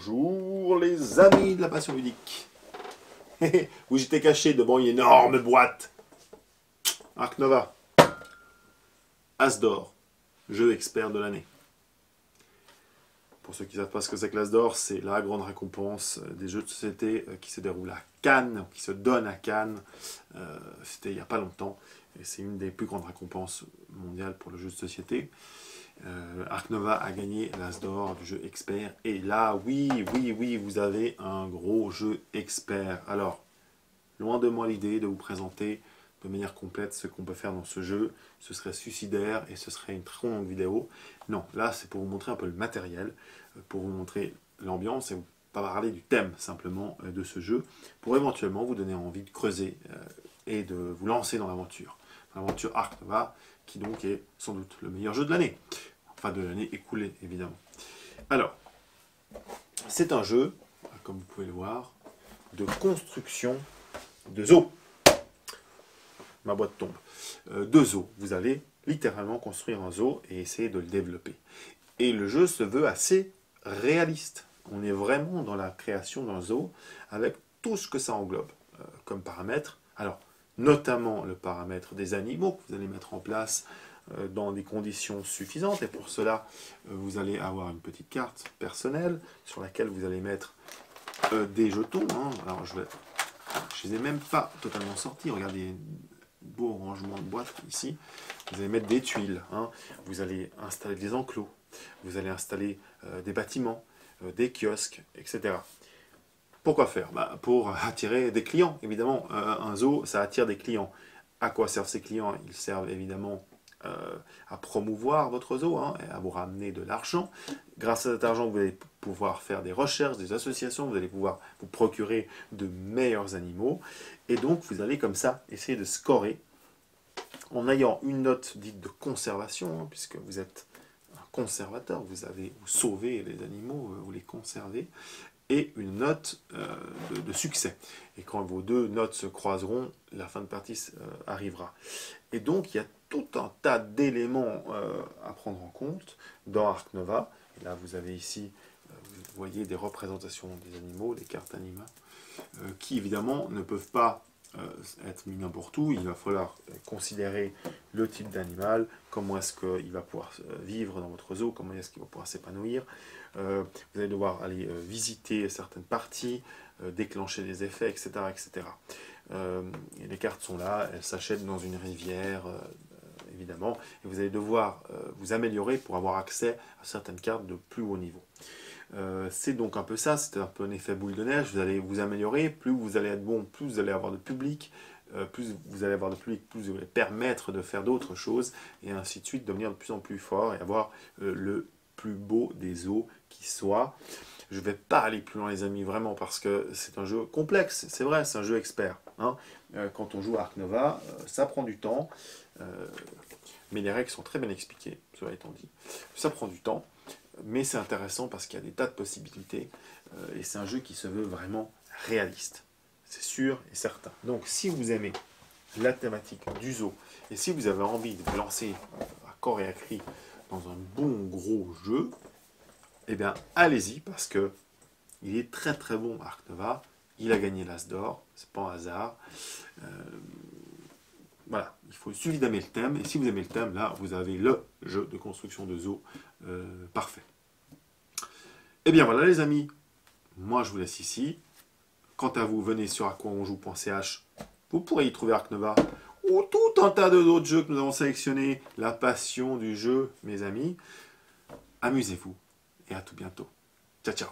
Bonjour les amis de la passion ludique. Où j'étais caché devant une énorme boîte. Ark Nova. As d'or. Jeu expert de l'année. Pour ceux qui ne savent pas ce que c'est que l'As d'or, c'est la grande récompense des jeux de société qui se déroule à Cannes, qui se donne à Cannes. C'était il n'y a pas longtemps. Et c'est une des plus grandes récompenses mondiales pour le jeu de société. Ark Nova a gagné l'As d'or du jeu expert. Et là, oui, vous avez un gros jeu expert. Alors, loin de moi l'idée de vous présenter de manière complète ce qu'on peut faire dans ce jeu. Ce serait suicidaire et ce serait une très longue vidéo. Non, là, c'est pour vous montrer un peu le matériel, pour vous montrer l'ambiance et vous parler du thème simplement de ce jeu, pour éventuellement vous donner envie de creuser et de vous lancer dans l'aventure. L'aventure Ark Nova, qui donc est sans doute le meilleur jeu de l'année. Enfin, de l'année écoulée, évidemment. Alors, c'est un jeu, comme vous pouvez le voir, de construction de zoo. Ma boîte tombe. De zoo. Vous allez littéralement construire un zoo et essayer de le développer. Et le jeu se veut assez réaliste. On est vraiment dans la création d'un zoo avec tout ce que ça englobe comme paramètres. Alors, notamment le paramètre des animaux que vous allez mettre en place dans des conditions suffisantes. Et pour cela, vous allez avoir une petite carte personnelle sur laquelle vous allez mettre des jetons. Alors, je les ai même pas totalement sortis. Regardez, beau rangement de boîte ici. Vous allez mettre des tuiles. Vous allez installer des enclos. Vous allez installer des bâtiments, des kiosques, etc. Pourquoi faire? Pour attirer des clients, évidemment. Un zoo, ça attire des clients. À quoi servent ces clients? Ils servent évidemment à promouvoir votre zoo, et à vous ramener de l'argent. Grâce à cet argent, vous allez pouvoir faire des recherches, des associations, vous allez pouvoir vous procurer de meilleurs animaux. Et donc, vous allez comme ça essayer de scorer en ayant une note dite de conservation, puisque vous êtes un conservateur, vous sauvez les animaux, vous les conservez, et une note de succès. Et quand vos deux notes se croiseront, la fin de partie arrivera. Et donc, il y a tout un tas d'éléments à prendre en compte dans Ark Nova. Et là, vous avez ici, vous voyez des représentations des animaux, des cartes animales, qui évidemment ne peuvent pas être mis n'importe où. Il va falloir considérer le type d'animal, comment est-ce qu'il va pouvoir vivre dans votre zoo, comment est-ce qu'il va pouvoir s'épanouir. Vous allez devoir aller visiter certaines parties, déclencher des effets, etc. etc. Et les cartes sont là, elles s'achètent dans une rivière, évidemment, et vous allez devoir vous améliorer pour avoir accès à certaines cartes de plus haut niveau. C'est donc un peu ça, c'est un peu un effet boule de neige, vous allez vous améliorer, plus vous allez être bon, plus vous allez avoir de public, plus vous allez avoir de public, plus vous allez permettre de faire d'autres choses, et ainsi de suite, devenir de plus en plus fort et avoir le plus beau des zoos qui soit. Je ne vais pas aller plus loin les amis, vraiment, parce que c'est un jeu complexe, c'est vrai, c'est un jeu expert. Quand on joue à Ark Nova, ça prend du temps, mais les règles sont très bien expliquées, cela étant dit. Ça prend du temps, mais c'est intéressant parce qu'il y a des tas de possibilités, et c'est un jeu qui se veut vraiment réaliste. C'est sûr et certain. Donc si vous aimez la thématique du zoo, et si vous avez envie de vous lancer à corps et à cri dans un bon gros jeu, eh bien allez-y, parce que il est très très bon Ark Nova. Il a gagné l'As d'or, c'est pas un hasard. Voilà, il suffit d'aimer le thème, et si vous aimez le thème, là, vous avez le jeu de construction de zoo parfait. Et bien voilà les amis, moi je vous laisse ici. Quant à vous, venez sur aquaonjoue.ch, vous pourrez y trouver Ark Nova, ou tout un tas d'autres jeux que nous avons sélectionnés. La passion du jeu, mes amis. Amusez-vous, et à tout bientôt. Ciao, ciao.